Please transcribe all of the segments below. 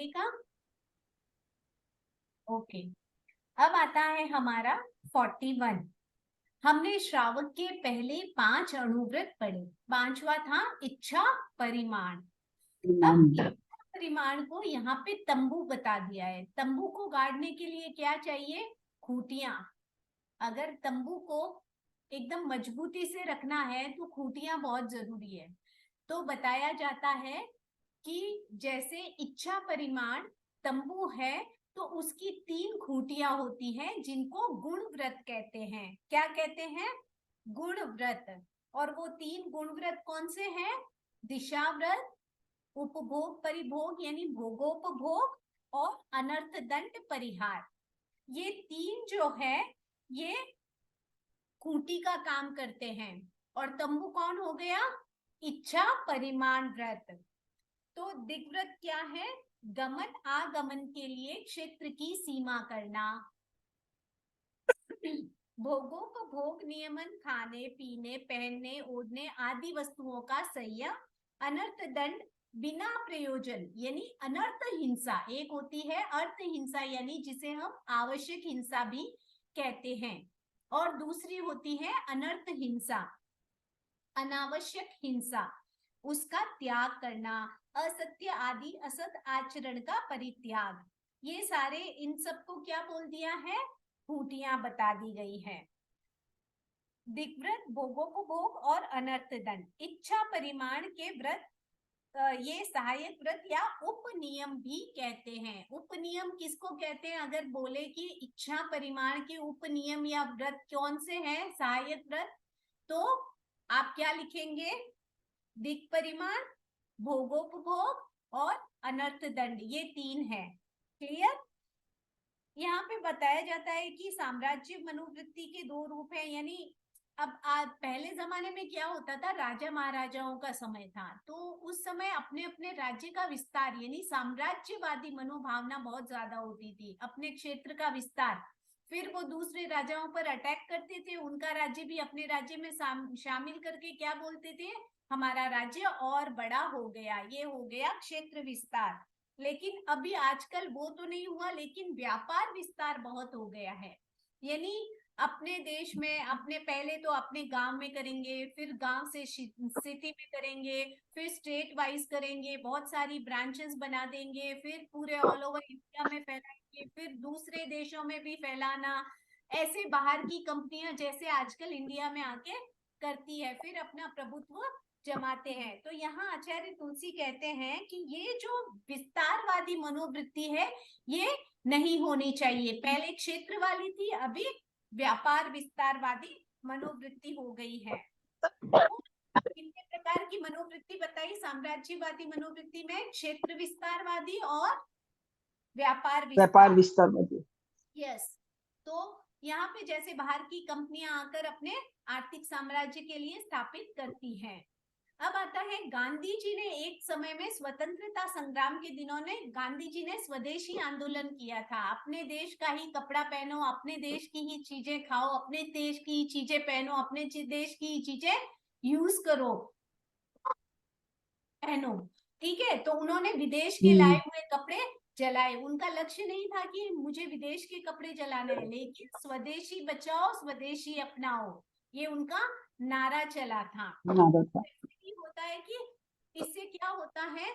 का ओके। अब आता है हमारा 41। हमने श्रावक के पहले 5 अणुव्रत पढ़े। 5वां था इच्छा परिमाण। अब इच्छा परिमाण को यहाँ पे तंबू बता दिया है। तंबू को गाड़ने के लिए क्या चाहिए? खूंटियां। अगर तंबू को एकदम मजबूती से रखना है तो खूंटियां बहुत जरूरी है। तो बताया जाता है कि जैसे इच्छा परिमाण तंबू है तो उसकी 3 खूंटियां होती हैं जिनको गुण व्रत कहते हैं। क्या कहते हैं? गुण व्रत। और वो 3 गुण व्रत कौन से हैं? दिशा व्रत, उपभोग परिभोग यानी भोगोपभोग और अनर्थ दंड परिहार। ये 3 जो है ये खूंटी का काम करते हैं। और तंबू कौन हो गया? इच्छा परिमाण व्रत। तो दिग्व्रत क्या है? गमन आगमन के लिए क्षेत्र की सीमा करना। भोगोपभोग नियमन, खाने पीने पहनने ओढ़ने आदि वस्तुओं का संयम। अनर्थ दंड, बिना प्रयोजन यानी अनर्थ हिंसा। एक होती है अर्थ हिंसा यानी जिसे हम आवश्यक हिंसा भी कहते हैं, और दूसरी होती है अनर्थ हिंसा, अनावश्यक हिंसा। उसका त्याग करना, असत्य आदि असत आचरण का परित्याग। ये सारे इन सबको क्या बोल दिया है? खूंटियां बता दी गई है। दिग्व्रत, भोगोपभोग और अनर्थ दंड। इच्छा परिमाण के व्रत ये सहायक व्रत या उपनियम भी कहते हैं। उपनियम किसको कहते हैं? अगर बोले कि इच्छा परिमाण के उपनियम या व्रत कौन से हैं सहायक व्रत, तो आप क्या लिखेंगे? दिक् परिमाण, भोगोपभोग और अनर्थ दंड, ये 3 है। क्लियर? यहाँ पे बताया जाता है कि साम्राज्य मनोवृत्ति के 2 रूप हैं। यानी अब आज पहले जमाने में क्या होता था, राजा महाराजाओं का समय था, तो उस समय अपने अपने राज्य का विस्तार यानी साम्राज्यवादी मनोभावना बहुत ज्यादा होती थी। अपने क्षेत्र का विस्तार, फिर वो दूसरे राजाओं पर अटैक करते थे, उनका राज्य भी अपने राज्य में शामिल करके क्या बोलते थे? हमारा राज्य और बड़ा हो गया, ये हो गया क्षेत्र विस्तार। लेकिन अभी आजकल वो तो नहीं हुआ, लेकिन व्यापार विस्तार बहुत हो गया है। यानी अपने देश में अपने पहले तो अपने गांव में करेंगे, फिर गांव से सिटी में करेंगे, फिर स्टेट वाइज करेंगे, बहुत सारी ब्रांचेस बना देंगे, फिर पूरे ऑल ओवर इंडिया में फैलाएंगे, फिर दूसरे देशों में भी फैलाना। ऐसे बाहर की कंपनियां जैसे आजकल इंडिया में आके करती है, फिर अपना प्रभुत्व जमाते हैं। तो यहाँ आचार्य तुलसी कहते हैं कि ये जो विस्तारवादी मनोवृत्ति है ये नहीं होनी चाहिए। पहले क्षेत्र वाली थी, अभी व्यापार विस्तारवादी मनोवृत्ति हो गई है। तो कितने प्रकार की मनोवृत्ति बताई साम्राज्यवादी मनोवृत्ति में? क्षेत्र विस्तारवादी और व्यापार विस्तारवादी। यस। तो यहाँ पे जैसे बाहर की कंपनियां आकर अपने आर्थिक साम्राज्य के लिए स्थापित करती हैं। अब आता है गांधी जी ने एक समय में स्वतंत्रता संग्राम के दिनों ने गांधी जी ने स्वदेशी आंदोलन किया था। अपने देश का ही कपड़ा पहनो, अपने देश की ही चीजें खाओ, अपने देश की ही चीजें पहनो, अपने देश की ही चीजें यूज करो, पहनो। ठीक है? तो उन्होंने विदेश के लाए हुए कपड़े जलाए। उनका लक्ष्य नहीं था कि मुझे विदेश के कपड़े जलाना है, लेकिन स्वदेशी बचाओ स्वदेशी अपनाओ, ये उनका नारा चला था। होता है कि इससे क्या होता है,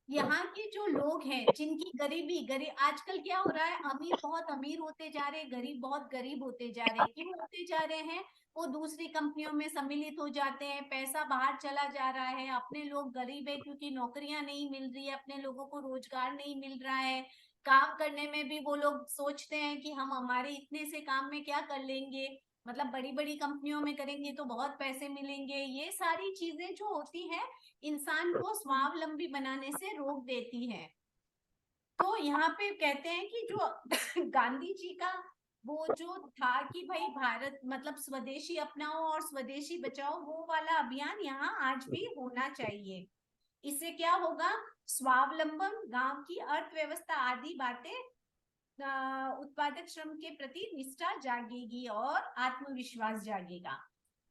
यहाँ के जो लोग हैं जिनकी गरीब आजकल क्या हो रहा है, अमीर बहुत अमीर होते जा रहे हैं, गरीब बहुत गरीब होते जा रहे हैं। क्यों होते जा रहे हैं? वो दूसरी कंपनियों में सम्मिलित हो जाते हैं, पैसा बाहर चला जा रहा है, अपने लोग गरीब है क्योंकि नौकरियां नहीं मिल रही है, अपने लोगों को रोजगार नहीं मिल रहा है। काम करने में भी वो लोग सोचते हैं कि हम हमारे इतने से काम में क्या कर लेंगे, मतलब बड़ी बड़ी कंपनियों में करेंगे तो बहुत पैसे मिलेंगे। ये सारी चीजें जो होती हैं इंसान को स्वावलंबी बनाने से रोक देती है। तो यहाँ पे कहते हैं कि जो गांधी जी का वो जो था कि भाई भारत मतलब स्वदेशी अपनाओ और स्वदेशी बचाओ, वो वाला अभियान यहाँ आज भी होना चाहिए। इससे क्या होगा? स्वावलंबन, गांव की अर्थव्यवस्था आदि बातें, उत्पादक श्रम के प्रति निष्ठा जागेगी और आत्मविश्वास जागेगा।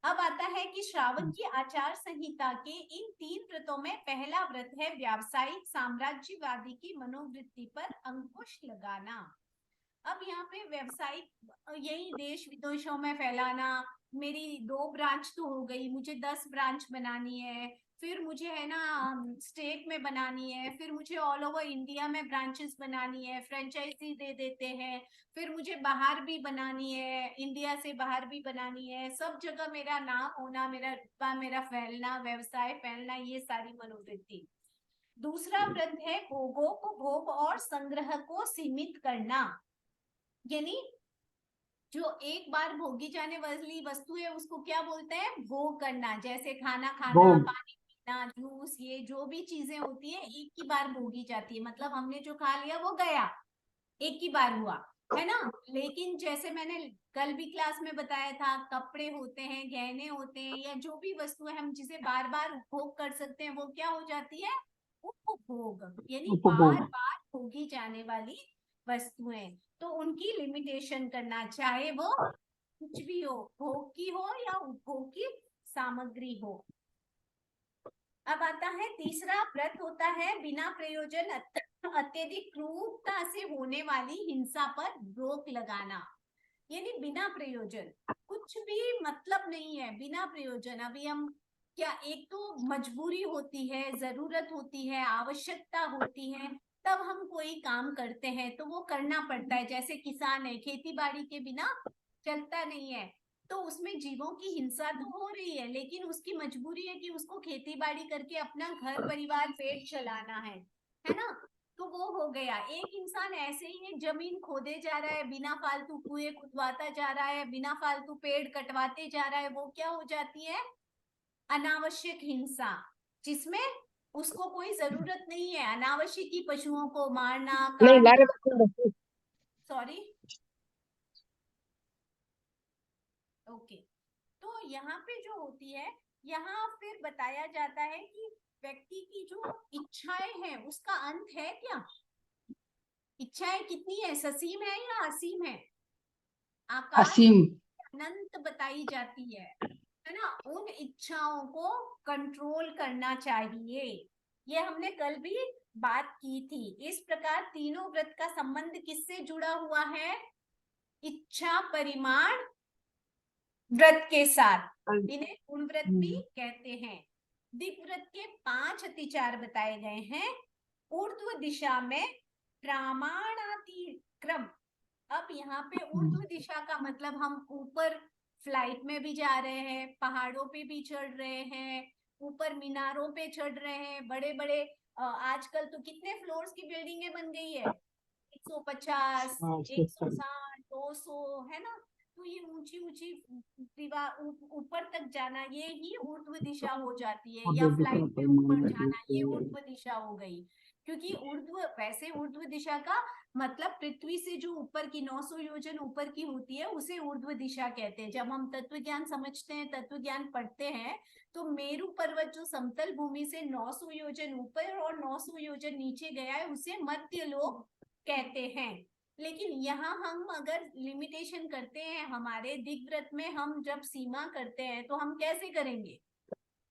अब आता है कि श्रावक की आचार संहिता के इन 3 व्रतों में पहला व्रत है व्यावसायिक साम्राज्यवादी की मनोवृत्ति पर अंकुश लगाना। अब यहाँ पे व्यवसायिक यही देश विदेशों में फैलाना, मेरी 2 ब्रांच तो हो गई, मुझे 10 ब्रांच बनानी है, फिर मुझे है ना स्टेट में बनानी है, फिर मुझे ऑल ओवर इंडिया में ब्रांचेस बनानी है, फ्रेंचाइजी दे देते हैं, फिर मुझे बाहर भी बनानी है, इंडिया से बाहर भी बनानी है, सब जगह मेरा नाम होना, मेरा रुतबा, मेरा फैलना, व्यवसाय फैलना, ये सारी मनोवृत्ति। दूसरा व्रत है भोगों को, भोग और संग्रह को सीमित करना, यानी जो एक बार भोगी जाने वाली वस्तु है उसको क्या बोलते हैं, भोग करना। जैसे खाना खाना, भोग। पानी पीना, जूस, ये जो भी चीजें होती है एक ही बार भोगी जाती है, मतलब हमने जो खा लिया वो गया, एक ही बार हुआ, है ना। लेकिन जैसे मैंने कल भी क्लास में बताया था, कपड़े होते हैं, गहने होते हैं, या जो भी वस्तु है हम जिसे बार बार उपभोग कर सकते हैं, वो क्या हो जाती है, उपभोग, यानी बार उपभोग। बार भोगी जाने वाली वस्तुएं। तो उनकी लिमिटेशन करना, चाहे वो कुछ भी हो, भोग की हो या उपभोग की सामग्री हो। अब आता है तीसरा व्रत होता है बिना प्रयोजन अत्यधिक क्रूरता से होने वाली हिंसा पर रोक लगाना, यानी बिना प्रयोजन, कुछ भी मतलब नहीं है, बिना प्रयोजन। अभी हम क्या, एक तो मजबूरी होती है, जरूरत होती है, आवश्यकता होती है, तब हम कोई काम करते हैं तो वो करना पड़ता है। जैसे किसान है, खेती बाड़ी के बिना चलता नहीं है, तो उसमें जीवों की हिंसा तो हो रही है, लेकिन उसकी मजबूरी है कि उसको खेती बाड़ी करके अपना घर परिवार पेट चलाना है ना। तो वो हो गया। एक इंसान ऐसे ही है, जमीन खोदे जा रहा है, बिना फालतू कुएं खुदवाता जा रहा है, बिना फालतू पेड़ कटवाते जा रहा है, वो क्या हो जाती है, अनावश्यक हिंसा, जिसमें उसको कोई जरूरत नहीं है, अनावश्यक ही पशुओं को मारना, नहीं ला काटना। रहे। Sorry, okay. तो यहाँ पे जो होती है, यहाँ फिर बताया जाता है कि व्यक्ति की जो इच्छाएं हैं उसका अंत है क्या, इच्छाएं कितनी है, ससीम है या असीम है, आकाश असीम। अनंत बताई जाती है ना। उन इच्छाओं को कंट्रोल करना चाहिए, ये हमने कल भी बात की थी। इस प्रकार तीनों व्रत का संबंध किससे जुड़ा हुआ है, इच्छा परिमाण व्रत के साथ, इन्हें गुण व्रत भी कहते हैं। दिग्व्रत के 5 अतिचार बताए गए हैं। ऊर्ध्व दिशा में प्रामाणातिक्रम, अब यहाँ पे ऊर्ध्व दिशा का मतलब हम ऊपर फ्लाइट में भी जा रहे हैं, पहाड़ों पे भी चढ़ रहे हैं, ऊपर मीनारों पे चढ़ रहे हैं, बड़े बड़े आजकल तो कितने फ्लोर्स की बिल्डिंगें बन गई है, 150, हाँ, 160, 200, है ना। तो ये ऊंची ऊंची दीवार ऊपर तक जाना, ये ही ऊर्ध्व दिशा हो जाती है, या फ्लाइट में ऊपर जाना, ये ऊर्ध्व दिशा हो गई। क्योंकि ऊर्ध्व, वैसे ऊर्ध्व दिशा का मतलब पृथ्वी से जो ऊपर की 900 योजन ऊपर की होती है उसे ऊर्ध्व दिशा कहते हैं। जब हम तत्व ज्ञान समझते हैं, तत्व ज्ञान पढ़ते हैं, तो मेरु पर्वत जो समतल भूमि से 900 योजन ऊपर और 900 योजन नीचे गया है उसे मध्य लोक कहते हैं। लेकिन यहाँ हम अगर लिमिटेशन करते हैं, हमारे दिग्व्रत में हम जब सीमा करते हैं तो हम कैसे करेंगे,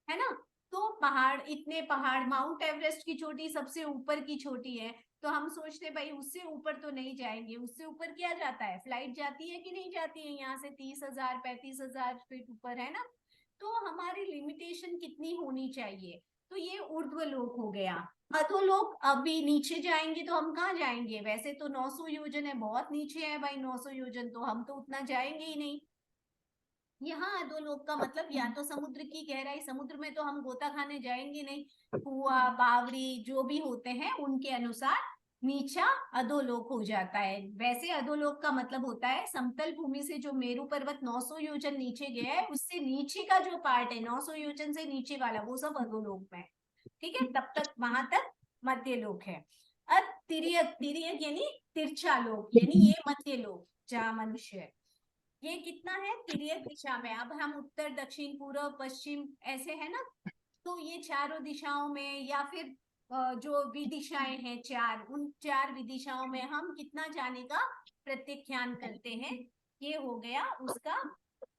है ना। तो पहाड़, इतने पहाड़, माउंट एवरेस्ट की चोटी सबसे ऊपर की चोटी है, तो हम सोचते भाई उससे ऊपर तो नहीं जाएंगे। उससे ऊपर क्या जाता है, फ्लाइट जाती है कि नहीं जाती है, यहाँ से 30,000 35,000 फीट ऊपर, है ना। तो हमारी लिमिटेशन कितनी होनी चाहिए, तो ये ऊर्ध्व लोक हो गया। अधोलोक, अभी नीचे जाएंगे तो हम कहाँ जाएंगे, वैसे तो 900 योजन है, बहुत नीचे है भाई 900 योजन, तो हम तो उतना जाएंगे ही नहीं। यहाँ अधोलोक का मतलब या तो समुद्र की गहराई, समुद्र में तो हम गोता खाने जाएंगे नहीं, कुआ बावड़ी जो भी होते हैं उनके अनुसार नीचा अधोलोक हो जाता है। वैसे अधोलोक का मतलब होता है समतल भूमि से जो मेरु पर्वत 900 योजन नीचे गया है उससे नीचे का जो पार्ट है, 900 योजन से नीचे वाला, वो सब अधोलोक में। ठीक है, तब तक वहां तक मध्य लोक है। अब तिर्यक, तिर्यक यानी तिरछा लोक, यानी ये मध्य लोक जहाँ मनुष्य है, ये कितना है, तिर्यक दिशा में। अब हम उत्तर दक्षिण पूर्व पश्चिम ऐसे है ना, तो ये चारों दिशाओं में, या फिर जो विदिशाएं हैं चार, उन चार विदिशाओं में हम कितना जाने का प्रत्याख्यान करते हैं, ये हो गया उसका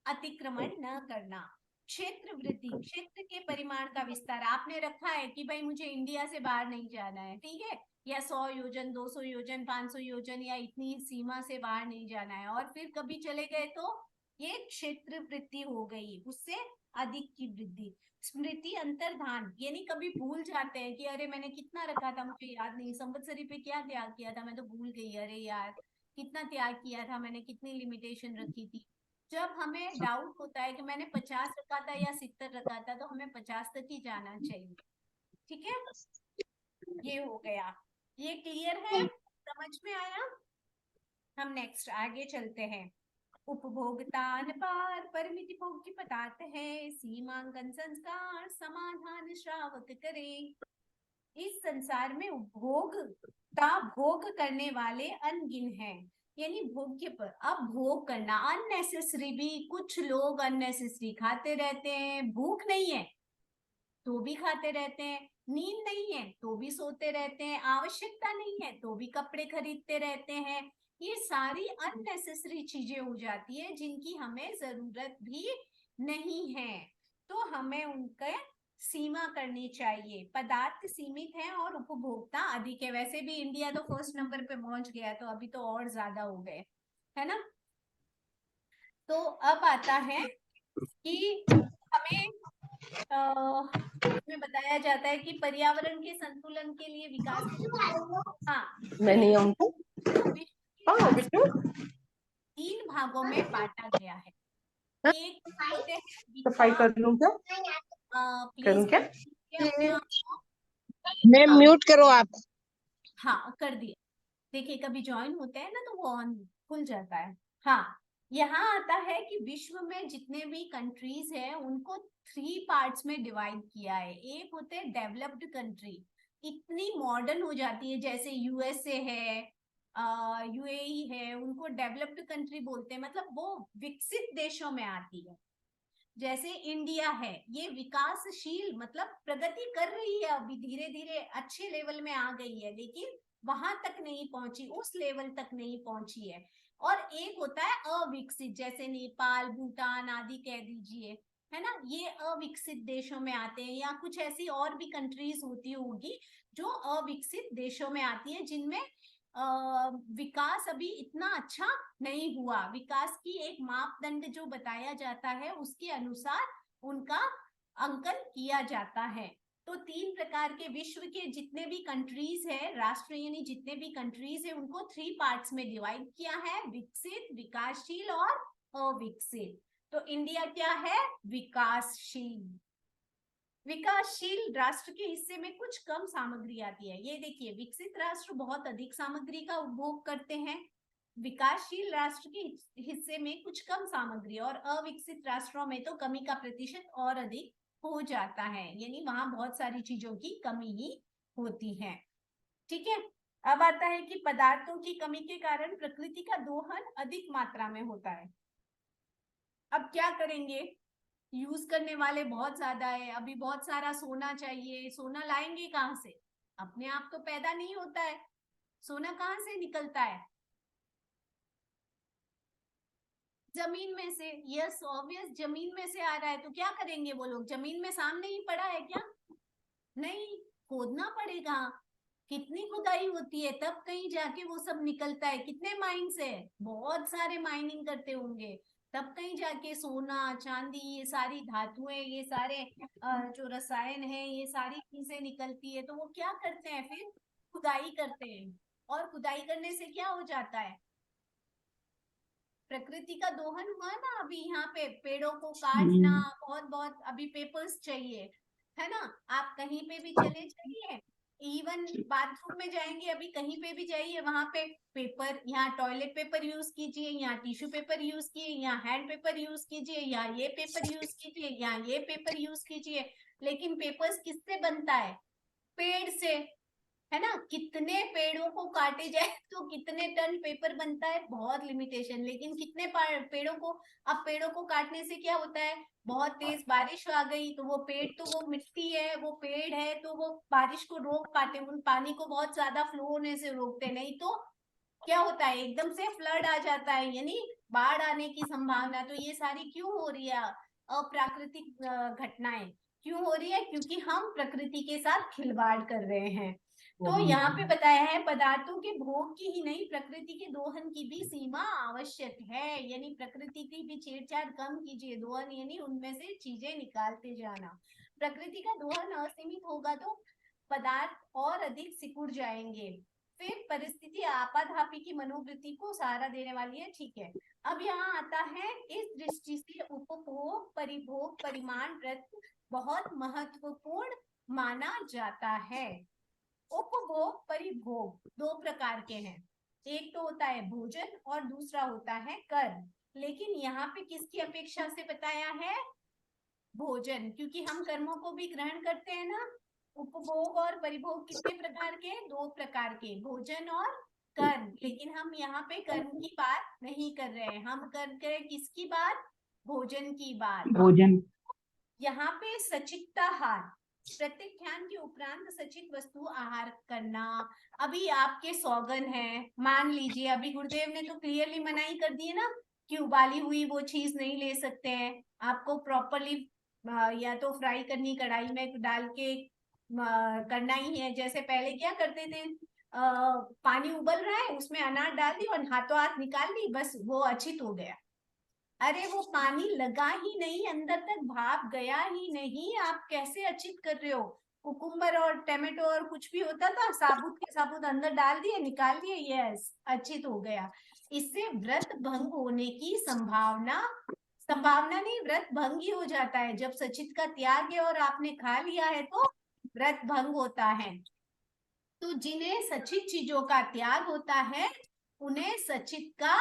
अतिक्रमण न करना। क्षेत्र वृद्धि, क्षेत्र के परिमाण का विस्तार। आपने रखा है कि भाई मुझे इंडिया से बाहर नहीं जाना है, ठीक है, या 100 योजन, 200 योजन, 500 योजन या इतनी सीमा से बाहर नहीं जाना है, और फिर कभी चले गए तो ये क्षेत्र वृद्धि हो गई, उससे अधिक की वृद्धि। स्मृति अंतर्धान, यानी कभी भूल जाते हैं कि अरे मैंने कितना रखा था, मुझे याद नहीं, संवत्सरी पे क्या त्याग किया था, मैं तो भूल गई, अरे यार कितना त्याग किया था मैंने, कितनी लिमिटेशन रखी थी। जब हमें डाउट होता है कि मैंने 50 रखा था या 70 रखा था, तो हमें 50 तक ही जाना चाहिए। ठीक है, ये हो गया, ये क्लियर है, समझ में आया। हम नेक्स्ट आगे चलते हैं। उपभोक्तान पार परिमिति भोग्य पदार्थ है, सीमांकन संस्कार समाधान श्रावक करे। इस संसार में उपभोक्ता भोग करने वाले अनगिन हैं, यानी भोग्य पर। अब भोग करना अननेसेसरी भी, कुछ लोग अननेसेसरी खाते रहते हैं, भूख नहीं है तो भी खाते रहते हैं, नींद नहीं है तो भी सोते रहते हैं, आवश्यकता नहीं है तो भी कपड़े खरीदते रहते हैं। ये सारी अननेसेसरी चीजें हो जाती है जिनकी हमें जरूरत भी नहीं है, तो हमें उनके सीमा करनी चाहिए। पदार्थ सीमित है और उपभोक्ता अधिक है। वैसे भी इंडिया तो फर्स्ट नंबर पे पहुंच गया, तो अभी तो और ज्यादा हो गए, है ना। तो अब आता है कि हमें इसमें बताया जाता है कि पर्यावरण के संतुलन के लिए विकास हाँ, मैं नहीं आऊंगा। हाँ बिट्टू, 3 भागों में बांटा गया है। एक होते हैं सफाई विकास, कर लूं क्या? प्लीज करूं क्या? अपने आप को, मैम हाँ म्यूट करो आप। हाँ कर दिए। देखिए कभी ज्वाइन होते हैं ना तो वो ऑन खुल जाता है। हाँ, यहाँ आता है कि विश्व में जितने भी कंट्रीज हैं उनको 3 पार्ट्स में डिवाइड किया है। एक होते हैं डेवलप्ड कंट्री, इतनी मॉडर्न हो जाती है, जैसे यूएसए है, यूएई है, उनको डेवलप्ड कंट्री बोलते हैं, मतलब वो विकसित देशों में आती है। जैसे इंडिया है, ये विकासशील, मतलब प्रगति कर रही है, अभी धीरे धीरे अच्छे लेवल में आ गई है, लेकिन वहां तक नहीं पहुंची, उस लेवल तक नहीं पहुंची है। और एक होता है अविकसित, जैसे नेपाल, भूटान आदि कह दीजिए, है ना, ये अविकसित देशों में आते हैं। या कुछ ऐसी और भी कंट्रीज होती होगी जो अविकसित देशों में आती है, जिनमें विकास अभी इतना अच्छा नहीं हुआ। विकास की एक मापदंड जो बताया जाता है उसके अनुसार उनका अंकन किया जाता है। तो 3 प्रकार के विश्व के जितने भी कंट्रीज है, राष्ट्र यानी जितने भी कंट्रीज है, उनको 3 पार्ट्स में डिवाइड किया है, विकसित, विकासशील और अविकसित। तो इंडिया क्या है? विकासशील। विकासशील राष्ट्र के हिस्से में कुछ कम सामग्री आती है। ये देखिए, विकसित राष्ट्र बहुत अधिक सामग्री का उपभोग करते हैं, विकासशील राष्ट्र के हिस्से में कुछ कम सामग्री, और अविकसित राष्ट्रों में तो कमी का प्रतिशत और अधिक हो जाता है, यानी वहां बहुत सारी चीजों की कमी ही होती है। ठीक है, अब आता है कि पदार्थों की कमी के कारण प्रकृति का दोहन अधिक मात्रा में होता है। अब क्या करेंगे, यूज करने वाले बहुत ज्यादा है, अभी बहुत सारा सोना चाहिए, सोना लाएंगे कहाँ से? अपने आप तो पैदा नहीं होता है, सोना कहाँ से निकलता है? जमीन में से। यस ऑब्वियस, जमीन में से आ रहा है, तो क्या करेंगे वो लोग? जमीन में सामने ही पड़ा है क्या? नहीं, खोदना पड़ेगा। कितनी खुदाई होती है तब कहीं जाके वो सब निकलता है। कितने माइंस है? बहुत सारे माइनिंग करते होंगे, तब कहीं जाके सोना, चांदी, ये सारी धातुएं, ये सारे जो रसायन है, ये सारी चीजें निकलती है। तो वो क्या करते हैं फिर? खुदाई करते हैं, और खुदाई करने से क्या हो जाता है? प्रकृति का दोहन हुआ ना। अभी यहाँ पे पेड़ों को काटना, बहुत बहुत अभी पेपर्स चाहिए, है ना। आप कहीं पे भी चले जाइए, इवन बाथरूम में जाएंगे, अभी कहीं पे भी जाइए, वहां पे पेपर, यहाँ टॉयलेट पेपर यूज कीजिए, यहाँ टिश्यू पेपर यूज कीजिए, यहाँ हैंड पेपर यूज कीजिए, यहाँ ये पेपर यूज कीजिए, यहाँ ये पेपर यूज कीजिए। लेकिन पेपर्स किससे बनता है? पेड़ से, है ना। कितने पेड़ों को काटे जाए तो कितने टन पेपर बनता है? बहुत लिमिटेशन। लेकिन कितने पेड़ों को, अब पेड़ों को काटने से क्या होता है? बहुत तेज बारिश आ गई तो वो पेड़, तो वो मिट्टी है, वो पेड़ है, तो वो बारिश को रोक पाते, उन पानी को बहुत ज्यादा फ्लो होने से रोकते, नहीं तो क्या होता है? एकदम से फ्लड आ जाता है, यानी बाढ़ आने की संभावना। तो ये सारी क्यों हो रही है? अप्राकृतिक घटनाएं क्यों हो रही है? क्योंकि हम प्रकृति के साथ खिलवाड़ कर रहे हैं। तो यहाँ पे बताया है पदार्थों के भोग की ही नहीं, प्रकृति के दोहन की भी सीमा आवश्यक है। यानी प्रकृति की भी छेड़छाड़ कम कीजिए। दोहन यानी उनमें से चीजें निकालते जाना। प्रकृति का दोहन असीमित होगा तो पदार्थ और अधिक सिकुड़ जाएंगे। फिर परिस्थिति आपाधापी की मनोवृत्ति को सहारा देने वाली है। ठीक है, अब यहाँ आता है इस दृष्टि से उपभोग परिभोग परिमाण व्रत बहुत महत्वपूर्ण माना जाता है। उपभोग परिभोग दो प्रकार के हैं, एक तो होता है भोजन और दूसरा होता है कर्म। लेकिन यहाँ पे किसकी अपेक्षा से बताया है? भोजन, क्योंकि हम कर्मों को भी ग्रहण करते हैं ना। उपभोग और परिभोग कितने प्रकार के? दो प्रकार के, भोजन और कर्म। लेकिन हम यहाँ पे कर्म की बात नहीं कर रहे हैं, हम कर रहे हैं किसकी बात? भोजन की बात। भोजन। यहाँ पे सचित्ताहार, प्रत्येक ध्यान के उपरांत सचित वस्तु आहार करना। अभी आपके सौगन है, मान लीजिए अभी गुरुदेव ने तो क्लियरली मनाही कर दी है ना कि उबाली हुई वो चीज नहीं ले सकते हैं। आपको प्रॉपरली या तो फ्राई करनी, कढ़ाई में डाल के करना ही है। जैसे पहले क्या करते थे, पानी उबल रहा है उसमें अनार डाल दी और हाथों हाथ निकाल ली, बस वो अछित हो गया। अरे वो पानी लगा ही नहीं, अंदर तक भाप गया ही नहीं, आप कैसे अचित कर रहे हो? कुकुम्बर और टमाटो और कुछ भी होता था, साबुत के साबुत अंदर डाल दिए, निकाल दिए, यस अचित हो गया। इससे व्रत भंग होने की संभावना नहीं, व्रत भंग ही हो जाता है। जब सचित का त्याग है और आपने खा लिया है तो व्रत भंग होता है। तो जिन्हें सचित चीजों का त्याग होता है उन्हें सचित का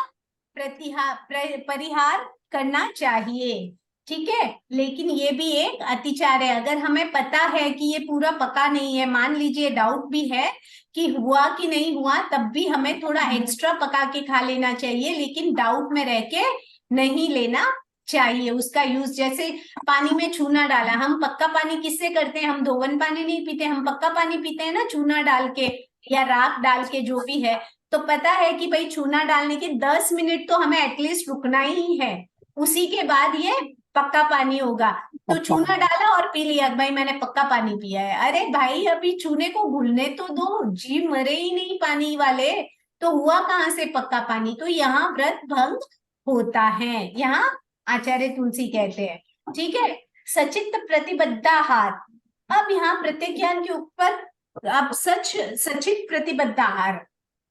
परिहार करना चाहिए। ठीक है, लेकिन ये भी एक अतिचार है। अगर हमें पता है कि ये पूरा पका नहीं है, मान लीजिए डाउट भी है कि हुआ कि नहीं हुआ, तब भी हमें थोड़ा एक्स्ट्रा पका के खा लेना चाहिए, लेकिन डाउट में रह के नहीं लेना चाहिए उसका यूज। जैसे पानी में चूना डाला, हम पक्का पानी किससे करते हैं? हम धोवन पानी नहीं पीते, हम पक्का पानी पीते हैं ना, चूना डाल के या राख डाल के, जो भी है। तो पता है कि भाई चूना डालने के 10 मिनट तो हमें एटलीस्ट रुकना ही है, उसी के बाद ये पक्का पानी होगा। तो चूना डाला और पी लिया, भाई मैंने पक्का पानी पिया है। अरे भाई अभी चूने को घुलने तो दो, जी मरे ही नहीं पानी वाले, तो हुआ कहाँ से पक्का पानी? तो यहाँ व्रत भंग होता है, यहाँ आचार्य तुलसी कहते हैं। ठीक है, सचित प्रतिबद्धाहार। अब यहाँ प्रत्येक ज्ञान के ऊपर अब सचित प्रतिबद्धाहार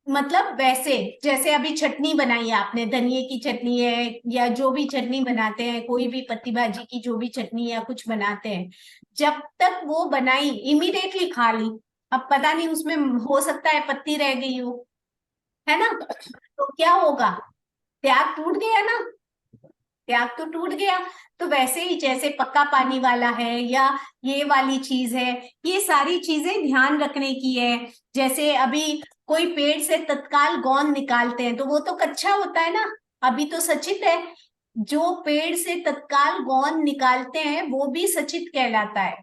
मतलब वैसे जैसे अभी चटनी बनाई आपने, धनिए की चटनी है या जो भी चटनी बनाते हैं, कोई भी पत्ती भाजी की जो भी चटनी या कुछ बनाते हैं, जब तक वो बनाई इमीडिएटली खा ली, अब पता नहीं उसमें हो सकता है पत्ती रह गई हो, है ना, तो क्या होगा? त्याग टूट गया ना, त्याग तो टूट गया। तो वैसे ही जैसे पक्का पानी वाला है या ये वाली चीज है, ये सारी चीजें ध्यान रखने की है। जैसे अभी कोई पेड़ से तत्काल गोंद निकालते हैं तो वो तो कच्चा होता है ना, अभी तो सचित है। जो पेड़ से तत्काल गोंद निकालते हैं वो भी सचित कहलाता है,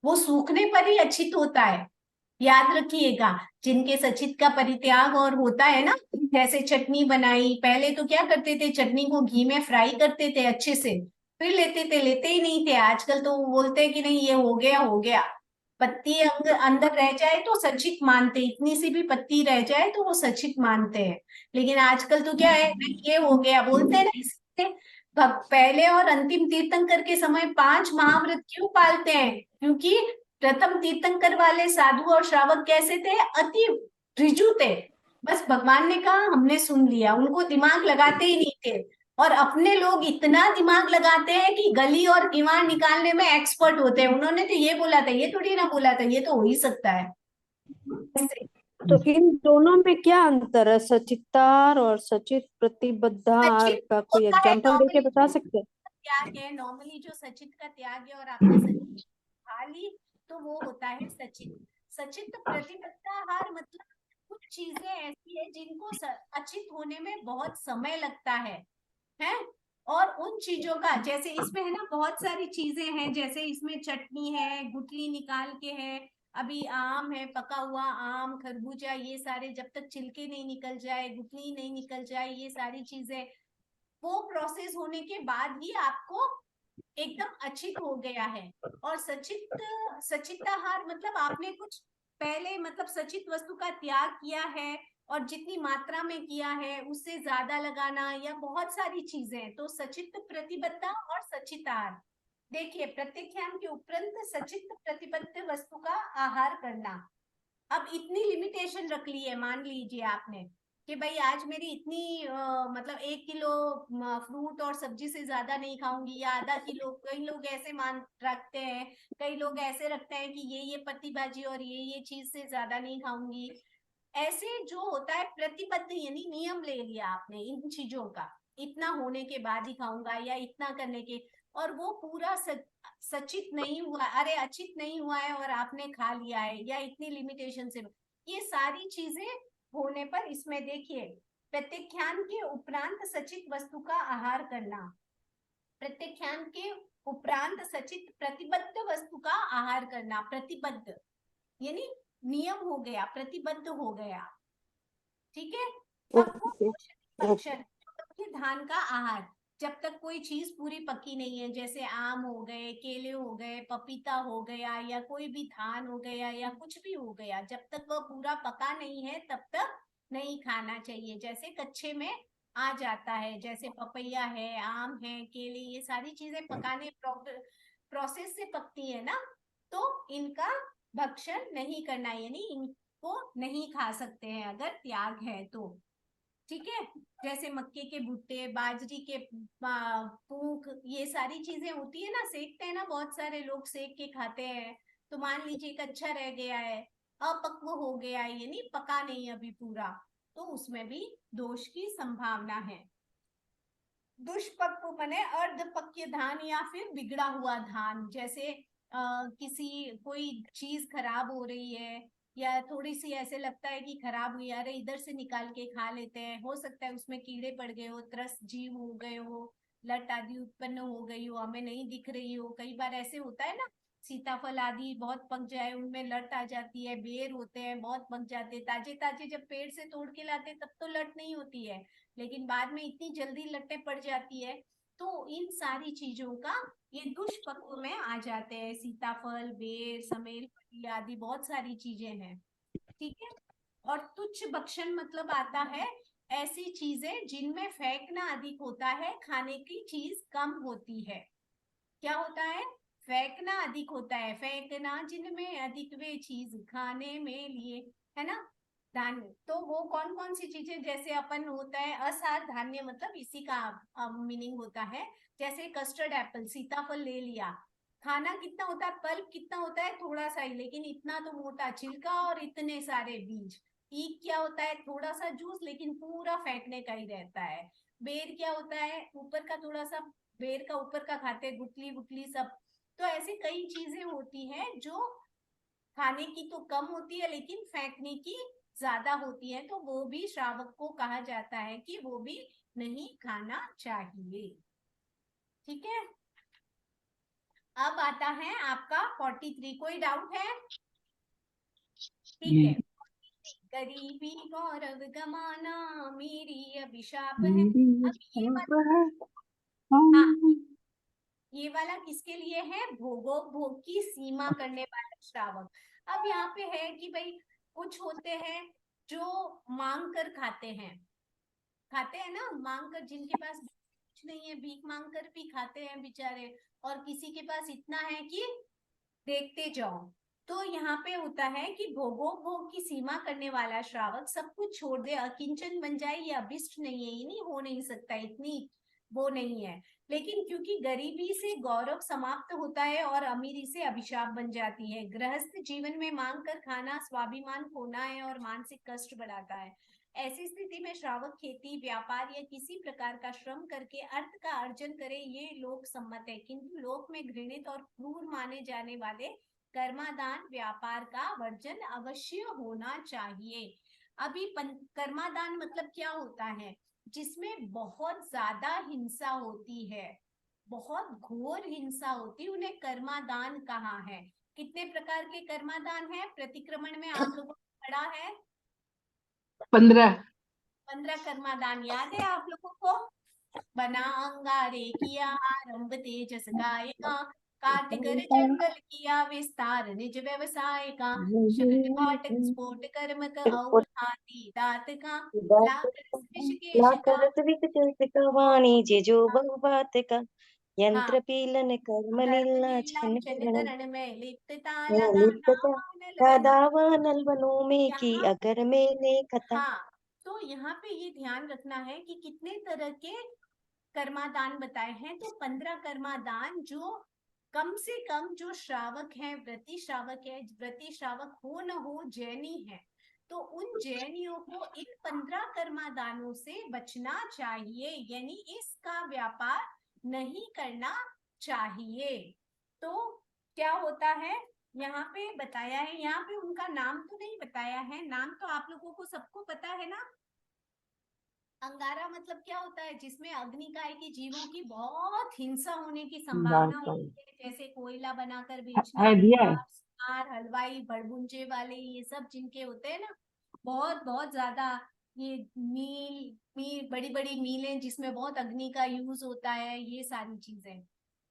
वो सूखने पर ही अचित होता है। याद रखिएगा, जिनके सचित का परित्याग और होता है ना, जैसे चटनी बनाई, पहले तो क्या करते थे, चटनी को घी में फ्राई करते थे अच्छे से, फिर लेते थे, लेते ही नहीं थे। आजकल तो बोलते हैं कि नहीं ये हो गया हो गया, पत्ती अंदर रह जाए तो सचित मानते, इतनी सी भी पत्ती रह जाए तो वो सचित मानते हैं। लेकिन आजकल तो क्या है, नहीं ये हो गया बोलते हैं ना, इसलिए पहले और अंतिम तीर्थंकर के समय 5 महाव्रत क्यों पालते हैं? क्योंकि प्रथम तीर्थंकर वाले साधु और श्रावक कैसे थे? अति ऋजु थे। बस भगवान ने कहा हमने सुन लिया, उनको दिमाग लगाते ही नहीं थे। और अपने लोग इतना दिमाग लगाते हैं कि गली और किवाड़ निकालने में एक्सपर्ट होते हैं। उन्होंने तो ये बोला था, ये थोड़ी ना बोला था, ये तो हो ही सकता है। तो इन दोनों में क्या अंतर है, सचितार और सचित प्रतिबद्धार सचित का कोई होता है एग्जांपल देके बता सकते हैं? त्याग है नॉर्मली, जो सचित का त्याग है और आपने सचित खा ली तो वो होता है सचित। सचित प्रतिबद्धाहार मतलब कुछ चीजें ऐसी है जिनको अचित होने में बहुत समय लगता है। और उन चीजों का, जैसे इसमें है ना बहुत सारी चीजें हैं, जैसे इसमें चटनी है, गुठली निकाल के है, अभी आम है, पका हुआ आम, खरबूजा, ये सारे जब तक छिलके नहीं निकल जाए, गुठली नहीं निकल जाए, ये सारी चीजें वो प्रोसेस होने के बाद ही आपको एकदम अचित हो गया है। और सचिताहार मतलब आपने कुछ पहले मतलब सचित वस्तु का त्याग किया है, और जितनी मात्रा में किया है उससे ज्यादा लगाना, या बहुत सारी चीजें। तो सचित प्रतिबद्धता और सचिताहार, देखिए प्रत्याख्यान के उपरांत सचित प्रतिबद्ध वस्तु का आहार करना। अब इतनी लिमिटेशन रख ली है, मान लीजिए आपने कि भाई आज मेरी इतनी मतलब 1 किलो फ्रूट और सब्जी से ज्यादा नहीं खाऊंगी, या आधा किलो। कई लोग ऐसे मान रखते हैं, कई लोग ऐसे रखते हैं कि ये पत्ती भाजी और ये चीज से ज्यादा नहीं खाऊंगी। ऐसे जो होता है प्रतिबद्ध, यानी नियम ले लिया आपने इन चीजों का, इतना होने के बाद ही खाऊंगा या इतना करने के, और वो पूरा सचित नहीं हुआ, अरे अचित नहीं हुआ है और आपने खा लिया है, या इतनी लिमिटेशन से, ये सारी चीजें होने पर इसमें देखिए प्रत्याख्यान के उपरांत सचित वस्तु का आहार करना, प्रत्याख्यान के उपरांत सचित प्रतिबद्ध वस्तु का आहार करना। प्रतिबद्ध यानी नियम हो गया, प्रतिबद्ध हो गया, ठीक है। पक्व भक्षण, धान का आहार, जब तक कोई चीज पूरी पकी नहीं है, जैसे आम हो गए, केले हो गए, पपीता हो गया, या कोई भी धान हो गया, या कुछ भी हो गया, जब तक वह पूरा पका नहीं है तब तक नहीं खाना चाहिए। जैसे कच्चे में आ जाता है, जैसे पपैया है, आम है, केले, ये सारी चीजें पकाने प्रोसेस से पकती है ना, तो इनका भक्षण नहीं करना, यानी इनको नहीं खा सकते हैं अगर त्याग है तो, ठीक है। जैसे मक्के के भुट्टे, बाजरी के पूंख, ये सारी चीजें होती है ना, सेकते हैं ना, बहुत सारे लोग सेक के खाते हैं। तो मान लीजिए कच्चा रह गया है, अपक्व हो गया है, यानी पका नहीं अभी पूरा, तो उसमें भी दोष की संभावना है। दुष्पक्व बने अर्धपक्व धान या फिर बिगड़ा हुआ धान, जैसे किसी कोई चीज खराब हो रही है, या थोड़ी सी ऐसे लगता है कि खराब हुई, अरे इधर से निकाल के खा लेते हैं, हो सकता है उसमें कीड़े पड़ गए हो, त्रस्त जीव हो गए हो, लट आदि उत्पन्न हो गई हो, हमें नहीं दिख रही हो। कई बार ऐसे होता है ना, सीताफल आदि बहुत पक जाए, उनमें लट आ जाती है, बेर होते हैं बहुत पक जाते हैं, ताजे ताजे जब पेड़ से तोड़ के लाते तब तो लट नहीं होती है, लेकिन बाद में इतनी जल्दी लटें पड़ जाती है। तो इन सारी चीजों का ये दुष्पक्व में आ जाते हैं, सीताफल, बेर, समेल आदि बहुत सारी चीजें हैं, ठीक है। और तुच्छ भक्षण मतलब आता है ऐसी चीजें जिनमें फेंकना अधिक होता है, खाने की चीज कम होती है। क्या होता है? फेंकना अधिक होता है, फेंकना जिनमें अधिक वे चीज खाने में लिए, है ना। धान्य तो वो कौन कौन सी चीजें, जैसे अपन होता है असार धान्य, मतलब इसी का मीनिंग होता है। जैसे कस्टर्ड एप्पल, सीताफल ले लिया, खाना कितना होता है, पल्प कितना होता है, थोड़ा सा ही, लेकिन इतना तो मोटा छिलका और इतने सारे बीज। ईख क्या होता है, थोड़ा सा जूस लेकिन पूरा फेंकने का ही रहता है। बेर क्या होता है, ऊपर का थोड़ा सा, बेर का ऊपर का खाते हैं, गुटली गुटली सब। तो ऐसी कई चीजें होती हैं जो खाने की तो कम होती है लेकिन फेंकने की ज्यादा होती है, तो वो भी श्रावक को कहा जाता है कि वो भी नहीं खाना चाहिए, ठीक है। अब आता है आपका 43, कोई डाउट है? ठीक है। गरीबी गौरव गमाना मेरी अभिशाप है। अब ये वाला, हाँ, ये वाला किसके लिए है? भोग की सीमा करने वाला श्रावक। अब यहाँ पे है कि भाई कुछ होते हैं जो मांग कर खाते हैं ना, मांग कर, जिनके पास कुछ नहीं है भीख मांग कर भी खाते हैं बेचारे, और किसी के पास इतना है कि देखते जाओ। तो यहाँ पे होता है कि भोग की सीमा करने वाला श्रावक सब कुछ छोड़ दे, अकिंचन बन जाए, ये अभिष्ट नहीं है, ये नहीं हो नहीं सकता, इतनी वो नहीं है। लेकिन क्योंकि गरीबी से गौरव समाप्त होता है और अमीरी से अभिशाप बन जाती है, गृहस्थ जीवन में मांग कर खाना स्वाभिमान खोना है और मानसिक कष्ट बढ़ाता है। ऐसी स्थिति में श्रावक खेती, व्यापार या किसी प्रकार का श्रम करके अर्थ का अर्जन करे, ये लोक सम्मत है। किंतु लोक में घृणित और क्रूर माने जाने वाले कर्मादान व्यापार का वर्जन अवश्य होना चाहिए। अभी कर्मादान मतलब क्या होता है? जिसमें बहुत ज्यादा हिंसा होती है, बहुत घोर हिंसा होती है, उन्हें कर्मादान कहा है। कितने प्रकार के कर्मादान है प्रतिक्रमण में, आप लोगों को पढ़ा है? 15। 15 कर्मादान याद है आप लोगों को? बना अंगारे किया आरंभ तेजस गायका, काट कर जंगल किया विस्तार निज व्यवसाय का, शकट फाटक स्फोट कर्मक और हाथी दांत का, लाकर ऋषिकेश का। लाकर विकसित वाणिज्य जो बहुबात का, हाँ, यंत्र पीलन कर्म कर्म निर्लाछन निर्लाछन करण करण में लिप्तता में लगा लिप्तता नावानल का बना। दावा नल बनों में की यहाँ अगर मैंने कथा। हाँ, तो यहाँ पे ये ध्यान रखना है कि कितने तरह के कर्मादान बताए हैं। तो 15 कर्मादान जो कम से कम जो श्रावक है, व्रती श्रावक है, व्रती श्रावक हो न हो जैनी है, तो उन जैनियों को इन 15 कर्मादानों से बचना चाहिए, यानी इसका व्यापार नहीं करना चाहिए। तो क्या होता है यहाँ पे बताया है, यहाँ पे उनका नाम तो नहीं बताया है, नाम तो आप लोगों को सबको पता है ना। अंगारा मतलब क्या होता है, जिसमें अग्निकाय के जीवों की बहुत हिंसा होने की संभावना होती है, जैसे कोयला बनाकर बेचना, कुम्हार, सुनार, हलवाई, भड़बुंजे वाले, ये सब जिनके होते हैं ना, बहुत बहुत ज्यादा, ये मील बड़ी बड़ी मीलें जिसमें बहुत अग्नि का यूज होता है, ये सारी चीजें।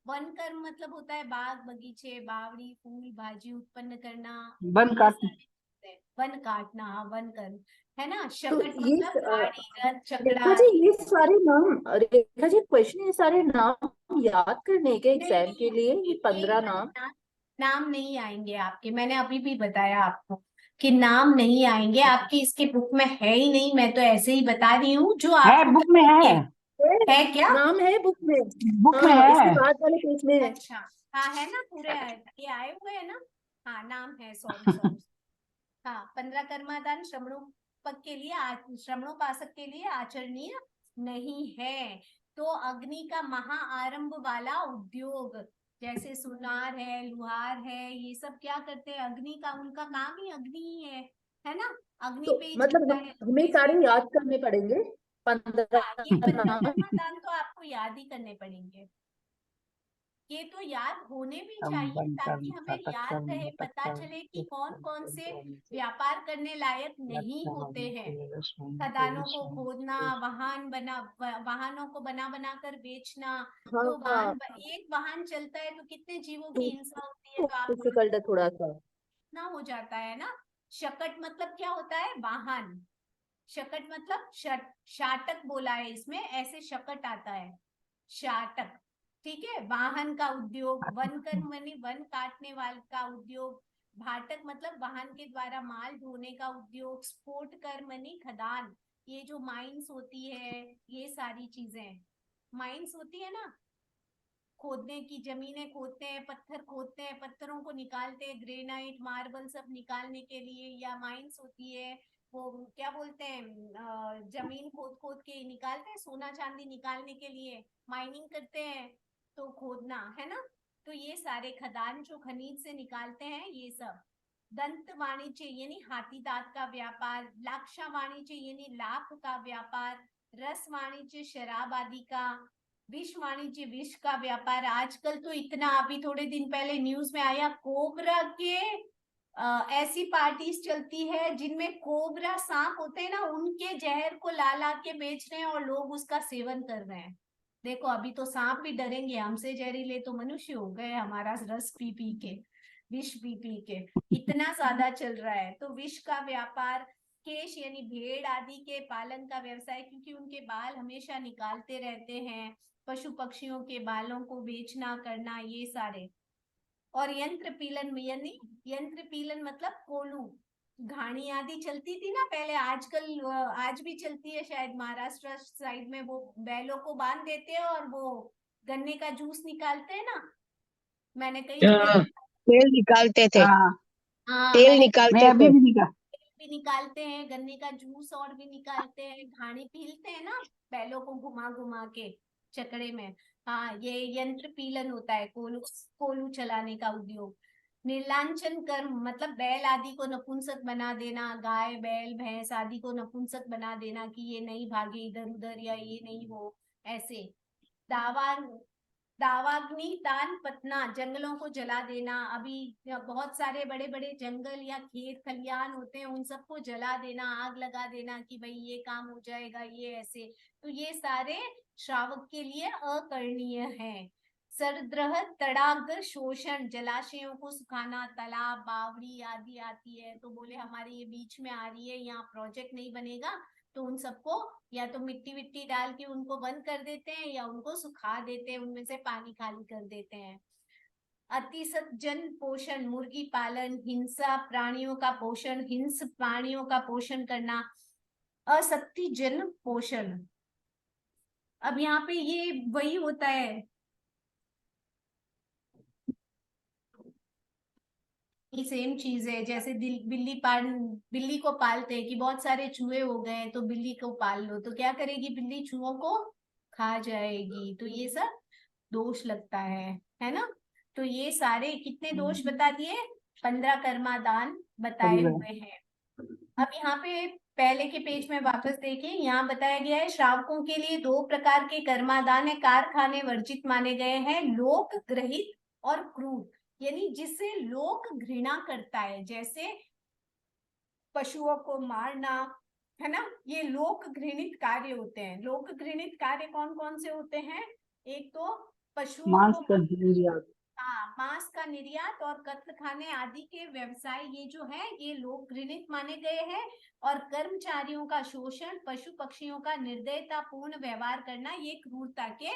वन कर्म मतलब होता है बाग बगीचे, बावड़ी, फूल भाजी उत्पन्न करना, वन ये काटना। सारी चीजें। वन काटना, हाँ, वन कर्म है ना। तो शकट ये मतलब गाड़ी, रथ, रेखा चकड़ा, जी, ये ये सारे नाम, रेखा जी क्वेश्चन, ये सारे नाम याद करने के नहीं एग्जाम के नहीं, लिए, ये 15 बार नाम? नाम नहीं आएंगे आपके, मैंने अभी भी बताया आपको कि नाम नहीं आएंगे आपकी, इसके बुक में है ही नहीं, मैं तो ऐसे ही बता रही हूँ जो है आपको बुक में है। है क्या। नाम है बुक में। बुक में हाँ, इसके है। बाद वाले पेज में है। अच्छा, हाँ है ना, पूरे ये आए हुए है ना। हाँ, नाम है, सॉरी सॉरी। हाँ, 15 कर्मादान श्रमणोपक के लिए, श्रमणोपासक के लिए आचरणीय नहीं है। तो अग्नि का महा आरंभ वाला उद्योग, जैसे सुनार है, लुहार है, ये सब क्या करते हैं, अग्नि का, उनका काम ही अग्नि ही है ना। अग्नि तो पे ही मतलब चलता है हमें इसलिए। सारे याद करने पड़ेंगे, 15 हाँ, ये 15 नाम। कर्मादान तो आपको याद ही करने पड़ेंगे, ये तो याद होने भी चाहिए, वन ताकि कर्म हमें सतत याद कर्म रहे, घटक पता चले कि कौन कौन से व्यापार करने लायक नहीं होते हैं। खदानों को खोदना, वाहनों को बना बना कर बेचना। तो हाँ, एक वाहन चलता है तो कितने जीवों की हिंसा होती है, तो आप डिफिकल्ट है थोड़ा सा। ना हो जाता है ना। शकट मतलब क्या होता है, वाहन। शकट मतलब शाटक बोला है इसमें, ऐसे शकट आता है, शाटक। ठीक है, वाहन का उद्योग, वन कर्म यानी वन काटने वाले का उद्योग, भाटक मतलब वाहन के द्वारा माल ढोने का उद्योग, स्फोट कर्म यानी खदान, ये जो माइंस होती है, ये सारी चीजें, माइंस होती है ना, खोदने की, जमीनें खोदते हैं, पत्थर खोदते हैं, पत्थरों को निकालते हैं, ग्रेनाइट, मार्बल सब निकालने के लिए, या माइंस होती है, वो क्या बोलते हैं, जमीन खोद खोद के निकालते हैं, सोना चांदी निकालने के लिए माइनिंग करते हैं, तो खोदना है ना। तो ये सारे खदान जो खनिज से निकालते हैं, ये सब। दंत वाणिज्य यानी हाथी दांत का व्यापार, लाक्षा वाणिज्य यानी लाख का व्यापार, रस वाणिज्य शराब आदि का, विष वाणिज्य विष का व्यापार। आजकल तो इतना, अभी थोड़े दिन पहले न्यूज में आया, कोबरा के ऐसी पार्टीज चलती है जिनमें कोबरा सांप होते हैं ना, उनके जहर को ला ला के बेच रहे हैं और लोग उसका सेवन कर रहे हैं। देखो, अभी तो सांप भी डरेंगे हमसे, जहरीले तो मनुष्य हो गए हमारा रस पी पी के, विष पी पी के, इतना ज्यादा चल रहा है। तो विष का व्यापार, केश यानी भेड़ आदि के पालन का व्यवसाय, क्योंकि उनके बाल हमेशा निकालते रहते हैं, पशु पक्षियों के बालों को बेचना करना, ये सारे। और यंत्र पीलन यानी, यंत्र पीलन मतलब कोलू, घानी आदि चलती थी ना पहले, आजकल आज भी चलती है शायद, महाराष्ट्र साइड में वो बैलों को बांध देते हैं और वो गन्ने का जूस निकालते हैं ना, मैंने कई जगह हाँ, तेल निकालते थे। हाँ, हाँ, तेल मैंने निकालते मैं अभी थे। भी निकाल। भी निकालते हैं, गन्ने का जूस और भी निकालते हैं, घानी पीलते हैं ना बैलों को घुमा घुमा के चकड़े में। हाँ, ये यंत्र पीलन होता है, कोलू कोलू चलाने का उद्योग। निर्लांचन कर्म मतलब बैल आदि को नपुंसक बना देना, गाय बैल भैंस आदि को नपुंसक बना देना कि ये नहीं भागे इधर उधर, या ये नहीं हो ऐसे। दावा दावाग्नि दान पतना, जंगलों को जला देना। अभी बहुत सारे बड़े बड़े जंगल या खेत खलियान होते हैं, उन सबको जला देना, आग लगा देना कि भाई ये काम हो जाएगा, ये ऐसे। तो ये सारे श्रावक के लिए अकरणीय है। सरद्रह तड़ाग शोषण, जलाशयों को सुखाना, तालाब बावड़ी आदि आती है तो बोले हमारे ये बीच में आ रही है, यहाँ प्रोजेक्ट नहीं बनेगा, तो उन सबको या तो मिट्टी विट्टी डाल के उनको बंद कर देते हैं या उनको सुखा देते हैं, उनमें से पानी खाली कर देते हैं। अतिसत जन पोषण, मुर्गी पालन, हिंसा प्राणियों का पोषण, हिंस प्राणियों का पोषण करना। असत्य जन पोषण, अब यहाँ पे ये वही होता है, ये सेम चीज है जैसे बिल्ली को पालते हैं कि बहुत सारे चूहे हो गए तो बिल्ली को पाल लो, तो क्या करेगी बिल्ली, चूहों को खा जाएगी, तो ये सब दोष लगता है ना। तो ये सारे कितने दोष बता दिए, 15 कर्मादान बताए हुए हैं। अब यहाँ पे पहले के पेज में वापस देखिए, यहाँ बताया गया है श्रावकों के लिए 2 प्रकार के कर्मादान है, कारखाने वर्जित माने गए हैं, लोक ग्रहित और क्रूर, यानी जिससे लोक घृणा करता है, जैसे पशुओं को मारना, है ना, ये लोक घृणित कार्य होते हैं। लोक घृणित कार्य कौन कौन से होते हैं, एक तो पशुओं को मांस का निर्यात और कत्ल खाने आदि के व्यवसाय, ये जो है ये लोक घृणित माने गए हैं। और कर्मचारियों का शोषण, पशु पक्षियों का निर्दयता पूर्ण व्यवहार करना, ये क्रूरता के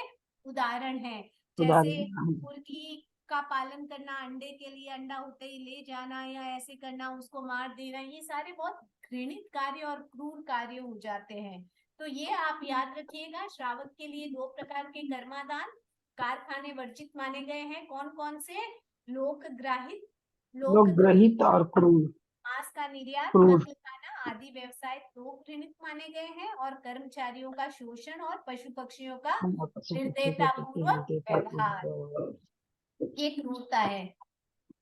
उदाहरण है। जैसे मुर्गी का पालन करना, अंडे के लिए अंडा होते ही ले जाना या ऐसे करना, उसको मार देना, ये सारे बहुत घृणित कार्य और क्रूर कार्य हो जाते हैं। तो ये आप याद रखिएगा, श्रावक के लिए 2 प्रकार के कर्मादान, कारखाने वर्जित माने गए हैं, कौन कौन से, लोकग्राहित, लोकग्रहित और क्रूर, मांस का निर्यात, कत्ल खाना आदि व्यवसाय लोक घृणित माने गए हैं, और कर्मचारियों का शोषण और पशु पक्षियों का निर्दयतापूर्वक व्यवहार, ये क्रूरता है।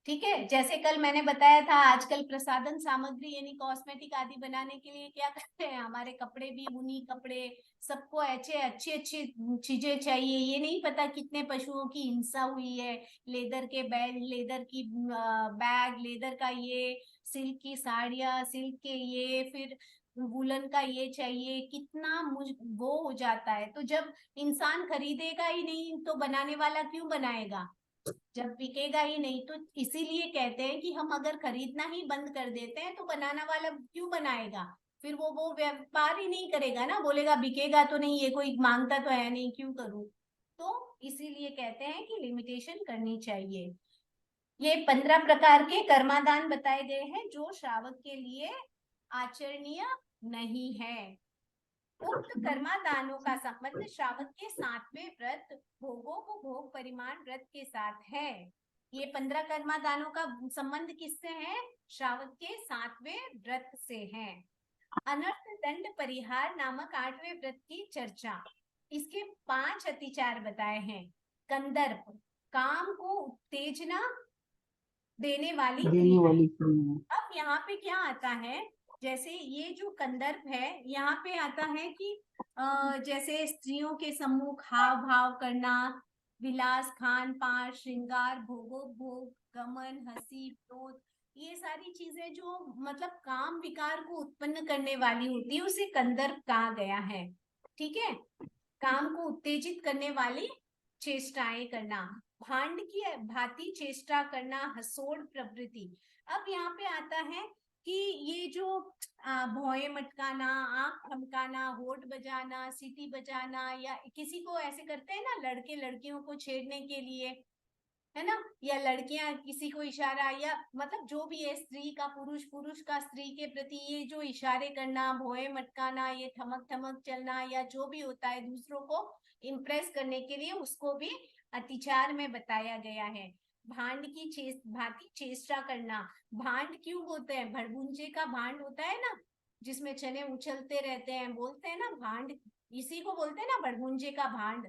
ठीक है, जैसे कल मैंने बताया था, आजकल प्रसाधन सामग्री यानी कॉस्मेटिक आदि बनाने के लिए क्या करते हैं, हमारे कपड़े भी ऊनी कपड़े, सबको अच्छे अच्छे चीजें चाहिए, ये नहीं पता कितने पशुओं की हिंसा हुई है, लेदर के बेल्ट, लेदर की बैग, लेदर का ये, सिल्क की साड़ियां, सिल्क के ये, फिर वुलन का ये चाहिए, कितना वो हो जाता है। तो जब इंसान खरीदेगा ही नहीं तो बनाने वाला क्यों बनाएगा, जब बिकेगा ही नहीं, तो इसीलिए कहते हैं कि हम अगर खरीदना ही बंद कर देते हैं तो बनाना वाला क्यों बनाएगा, फिर वो व्यापार ही नहीं करेगा ना, बोलेगा बिकेगा तो नहीं, ये कोई मांगता तो है नहीं, क्यों करूं। तो इसीलिए कहते हैं कि लिमिटेशन करनी चाहिए। ये 15 प्रकार के कर्मादान बताए गए हैं जो श्रावक के लिए आचरणीय नहीं है। उक्त कर्मादानों का संबंध श्रावक के 7वें व्रत भोगों को भोग परिमाण व्रत के साथ है। ये 15 कर्मादानों का संबंध किससे है, श्रावक के 7वें व्रत से है। अनर्थ दंड परिहार नामक 8वें व्रत की चर्चा, इसके 5 अतिचार बताए हैं। कंदर्प, काम को उत्तेजना देने वाली क्रिया। अब यहाँ पे क्या आता है, जैसे ये जो कंदर्प है, यहाँ पे आता है कि जैसे स्त्रियों के सम्मुख हाव भाव करना, विलास, खान पान, श्रृंगार, भोगोपभोग, गमन, हंसी, क्रोध, ये सारी चीजें जो मतलब काम विकार को उत्पन्न करने वाली होती है, उसे कंदर्प कहा गया है। ठीक है, काम को उत्तेजित करने वाली चेष्टाएं करना, भांड की भांति चेष्टा करना, हसोड़ प्रवृत्ति। अब यहाँ पे आता है कि ये जो भौएं मटकाना, आंख थमकाना, होठ बजाना, सीटी बजाना, या किसी को ऐसे करते हैं ना लड़के लड़कियों को छेड़ने के लिए, है ना, या लड़कियां किसी को इशारा, या मतलब जो भी है, स्त्री का पुरुष, पुरुष का स्त्री के प्रति ये जो इशारे करना, भौएं मटकाना, ये ठमक ठमक चलना, या जो भी होता है दूसरों को इम्प्रेस करने के लिए, उसको भी अतिचार में बताया गया है। भांड की भांति चेष्टा करना, भांड क्यों बोलते हैं, भड़भुंजे का भांड होता है ना, जिसमें चने उछलते रहते हैं, बोलते हैं ना भांड, इसी को बोलते हैं ना भड़भुंजे का भांड।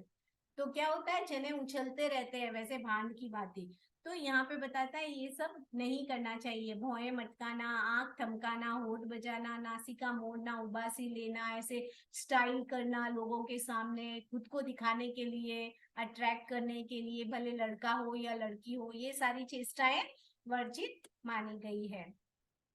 तो क्या होता है, चने उछलते रहते हैं, वैसे भांड की भांति। तो यहाँ पे बताता है ये सब नहीं करना चाहिए। भौएं मटकाना, आंख थमकाना, होठ बजाना, नासिका मोड़ना, उबासी लेना, ऐसे स्टाइल करना लोगों के सामने, खुद को दिखाने के लिए, अट्रैक्ट करने के लिए, भले लड़का हो या लड़की हो, ये सारी चेष्टाएं वर्जित मानी गई है,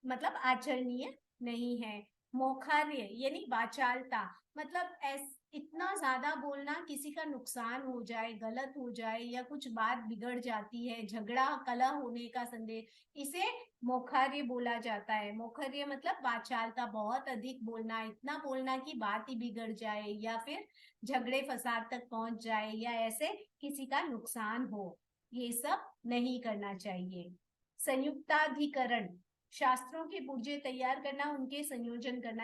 मतलब आचरणीय नहीं है। मोखार्य यानी वाचालता, मतलब इतना ज्यादा बोलना किसी का नुकसान हो जाए, गलत हो जाए, या कुछ बात बिगड़ जाती है, झगड़ा कलह होने का संदेश, इसे मोखार्य बोला जाता है। मोखार्य मतलब वाचालता, बहुत अधिक बोलना, इतना बोलना कि बात ही बिगड़ जाए या फिर झगड़े फसाद तक पहुंच जाए या ऐसे किसी का नुकसान हो, ये सब नहीं करना चाहिए। संयुक्ताधिकरण, शास्त्रों के पुर्जे तैयार करना, उनके संयोजन करना।